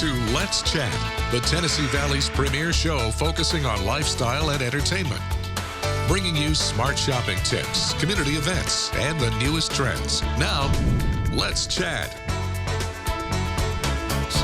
to Let's Chat, the Tennessee Valley's premier show focusing on lifestyle and entertainment. Bringing you smart shopping tips, community events, and the newest trends. Now, Let's Chat.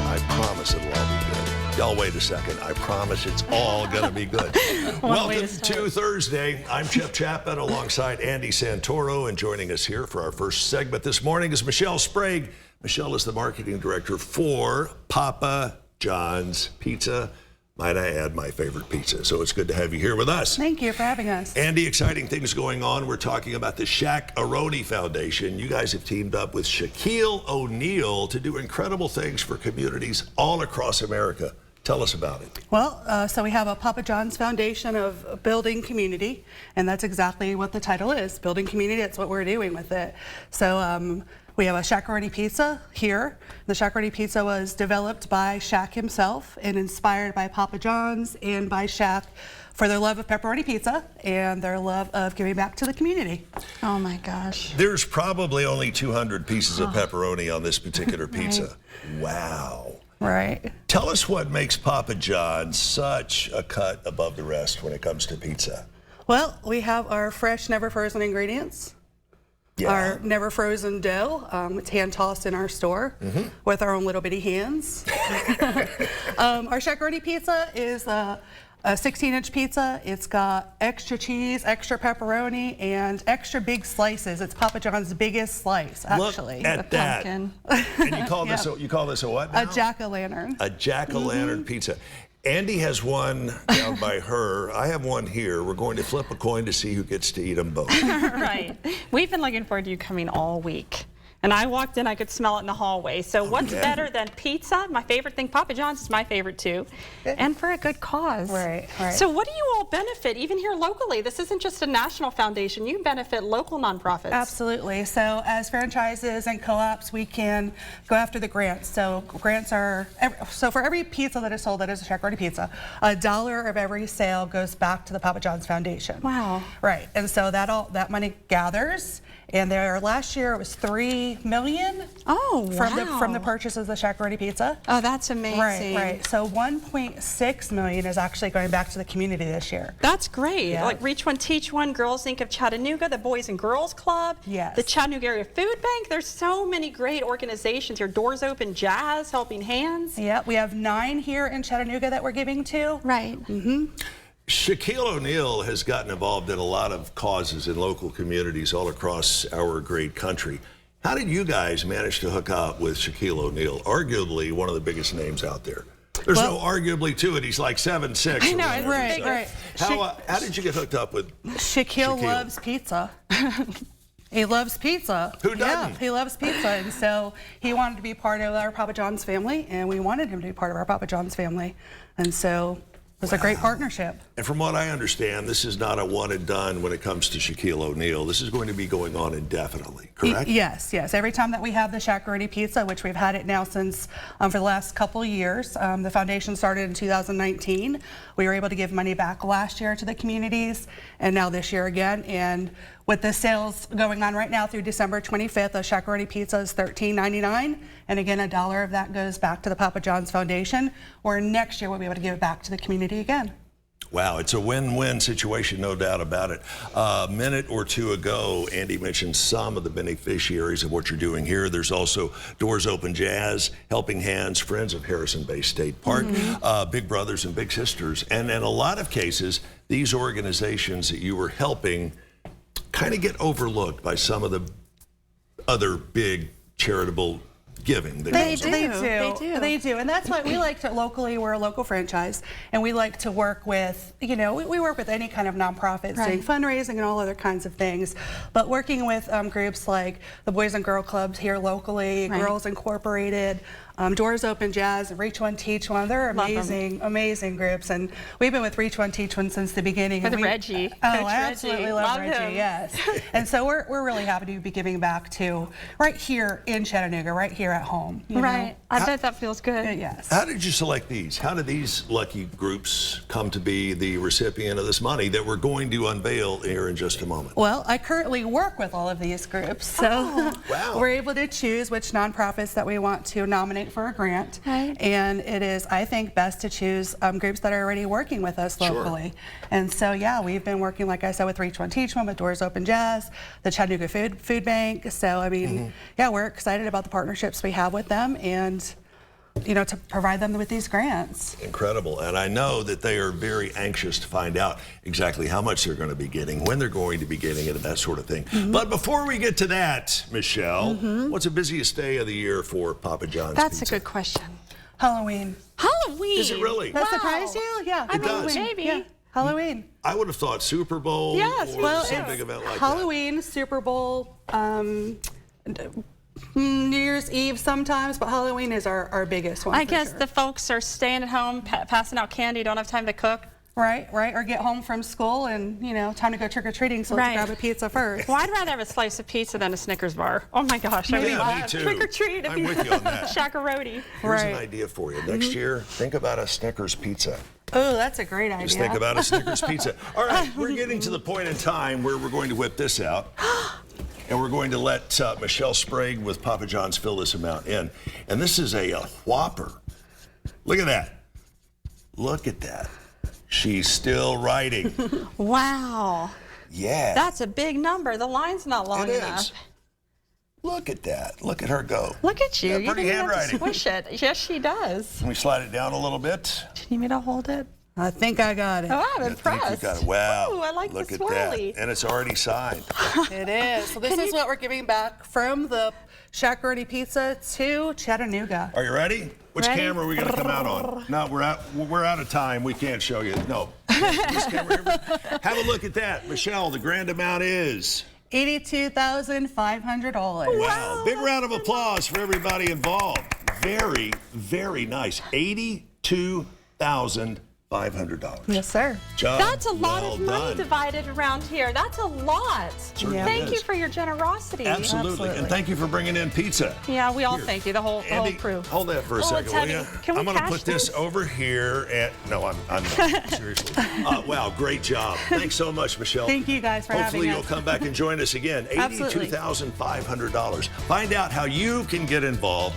I promise it'll all be good. Y'all wait a second. I promise it's all going to be good. Welcome to Thursday. I'm Jeff Chapman alongside Andy Santoro, and joining us here for our first segment this morning is Michelle Sprague. Michelle is the marketing director for Papa John's Pizza. Might I add, my favorite pizza. So it's good to have you here with us. Thank you for having us. Andy, exciting things going on. We're talking about the Shaq-a-Roni Foundation. You guys have teamed up with Shaquille O'Neal to do incredible things for communities all across America. Tell us about it. Well, so we have a Papa John's Foundation of Building Community, and that's exactly what the title is, Building Community. That's what we're doing with it. So we have a Shaq-a-Roni Pizza here. The Shaq-a-Roni Pizza was developed by Shaq himself and inspired by Papa John's and by Shaq for their love of pepperoni pizza and their love of giving back to the community. Oh my gosh. There's probably only 200 pieces of pepperoni on this particular pizza. Right. Wow. Right. Tell us what makes Papa John's such a cut above the rest when it comes to pizza. Well, we have our fresh, never frozen ingredients. Yeah. Our never frozen dough. It's hand tossed in our store with our own little bitty hands. Our Shaq-a-Roni Pizza is a 16-inch pizza. It's got extra cheese, extra pepperoni, and extra big slices. It's Papa John's biggest slice, actually. Look at that. And you call this you call this a what now? A jack-o'-lantern. A jack-o'-lantern pizza. Andy has one down by her. I have one here. We're going to flip a coin to see who gets to eat them both. Right. We've been looking forward to you coming all week. And I walked in, I could smell it in the hallway. So what's better than pizza? My favorite thing, Papa John's is my favorite too. And for a good cause. Right, right. So what do you all benefit, even here locally? This isn't just a national foundation. You benefit local nonprofits. Absolutely. So as franchises and co-ops, we can go after the grants. So grants are, so for every pizza that is sold that is a Shaq-a-Roni Pizza, $1 of every sale goes back to the Papa John's Foundation. Wow. Right. And so that money gathers. And last year it was $3 million. Oh, wow. from the purchase of the Shaq-a-Roni Pizza. Oh, that's amazing. Right. So $1.6 million is actually going back to the community this year. That's great. Yeah. Like Reach One, Teach One, Girls Inc. of Chattanooga, the Boys and Girls Club, yes. the Chattanooga Area Food Bank. There's so many great organizations here. Doors Open Jazz, Helping Hands. Yeah, we have 9 here in Chattanooga that we're giving to. Right. Shaquille O'Neal has gotten involved in a lot of causes in local communities all across our great country. How did you guys manage to hook up with Shaquille O'Neal, arguably one of the biggest names out there? There's no arguably to it. He's like 7'6". I know, right. How did you get hooked up with Shaquille loves pizza. He loves pizza. Who doesn't? Yeah, he loves pizza, and so he wanted to be part of our Papa John's family, and we wanted him to be part of our Papa John's family, and so it was a great partnership. And from what I understand, this is not a one and done when it comes to Shaquille O'Neal. This is going to be going on indefinitely, correct? Yes. Every time that we have the Shaq-a-Roni Pizza, which we've had it now since for the last couple of years, the foundation started in 2019. We were able to give money back last year to the communities, and now this year again. And with the sales going on right now through December 25th, a Shaq-a-Roni Pizza is $13.99, and again, $1 of that goes back to the Papa John's Foundation, where next year we'll be able to give it back to the community again. Wow, it's a win-win situation, no doubt about it. A minute or two ago, Andy mentioned some of the beneficiaries of what you're doing here. There's also Doors Open Jazz, Helping Hands, Friends of Harrison Bay State Park, Big Brothers and Big Sisters. And in a lot of cases, these organizations that you were helping kind of get overlooked by some of the other big charitable giving. They do, and that's why we like to locally. We're a local franchise, and we like to work with, we work with any kind of nonprofits doing fundraising and all other kinds of things. But working with groups like the Boys and Girl Clubs here locally, Girls Incorporated, Doors Open Jazz, Reach One, Teach One. They're amazing groups, and we've been with Reach One, Teach One since the beginning. With Reggie. Oh, I absolutely love Reggie, yes. And so we're really happy to be giving back to right here in Chattanooga, right here at home. Right. I bet that feels good. Yes. How did you select these? How did these lucky groups come to be the recipient of this money that we're going to unveil here in just a moment? Well, I currently work with all of these groups, so wow. we're able to choose which nonprofits that we want to nominate applicant for a grant. Right. And it is, I think, best to choose groups that are already working with us Sure. locally. And so, yeah, we've been working, like I said, with Reach One Teach One, with Doors Open Jazz, the Chattanooga Food Bank. So, I mean, yeah, we're excited about the partnerships we have with them and, you know, to provide them with these grants. Incredible. And I know that they are very anxious to find out exactly how much they're going to be getting, when they're going to be getting it, and that sort of thing. But before we get to that, Michelle, what's the busiest day of the year for Papa John's That's Pizza? a good question. Halloween. Halloween. Is it really? That Wow. surprised you? Yeah. I mean, does. maybe. Yeah. Halloween. I would have thought Super Bowl Yes, or well, some it's big event like Halloween, Super Bowl, New Year's Eve sometimes, but Halloween is our biggest one. I for guess sure. the folks are staying at home, passing out candy, don't have time to cook. Right, or get home from school and, you know, time to go trick-or-treating, so Right. let's grab a pizza first. Well, I'd rather have a slice of pizza than a Snickers bar. Oh my gosh, I would Yeah, me too. trick or treat. I'm with you on that. Shakaroti. Here's an Right. idea for you. Next year, think about a Snickers pizza. Oh, that's a great idea. Just think about a Snickers pizza. All right, we're getting to the point in time where we're going to whip this out. And we're going to let Michelle Sprague with Papa John's fill this amount in. And this is a Whopper. Look at that. Look at that. She's still writing. Wow, Yeah. that's a big number. The line's not long it enough. is. Look at that. Look at her go. Look at you. Yeah, You pretty didn't have to handwriting. squish it. Yes, she does. Can we slide it down a little bit? Do you need me to hold it? I think I got it. Oh, I'm I think impressed. you got it. Wow. Ooh, I like Look the at swirly. that. And it's already signed. It is. So this is what we're giving back from the Shakaroni Pizza to Chattanooga. Are you ready? Which Ready? camera are we going to come out on? No, we're out of time. We can't show you. No. This camera here. Have a look at that. Michelle, the grand amount is... $82,500. Wow. Big round of applause for everybody involved. Very, very nice. $82,500. Yes, sir. Job That's a lot well of money done. divided around here. That's a lot. Certainly Thank you is. for your generosity. Absolutely. And thank you for bringing in pizza. Yeah, we all Here. thank you, the whole Andy, crew. hold that for a Oh, second, it's will heavy. you? Can we I'm going to cash put this this? over here. No, I'm not. Seriously. Wow, great job. Thanks so much, Michelle. Thank you guys for Hopefully having you'll us. come back and join us again. Absolutely. $82,500. Find out how you can get involved.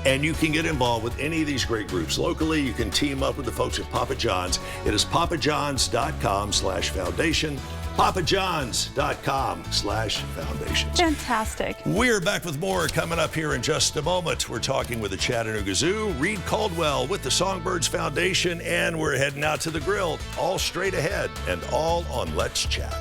And you can get involved with any of these great groups. Locally, you can team up with the folks at Papa John's. It is papajohns.com/foundation. papajohns.com/foundation. Fantastic. We're back with more coming up here in just a moment. We're talking with the Chattanooga Zoo, Reed Caldwell with the Songbirds Foundation, and we're heading out to the grill. All straight ahead and all on Let's Chat.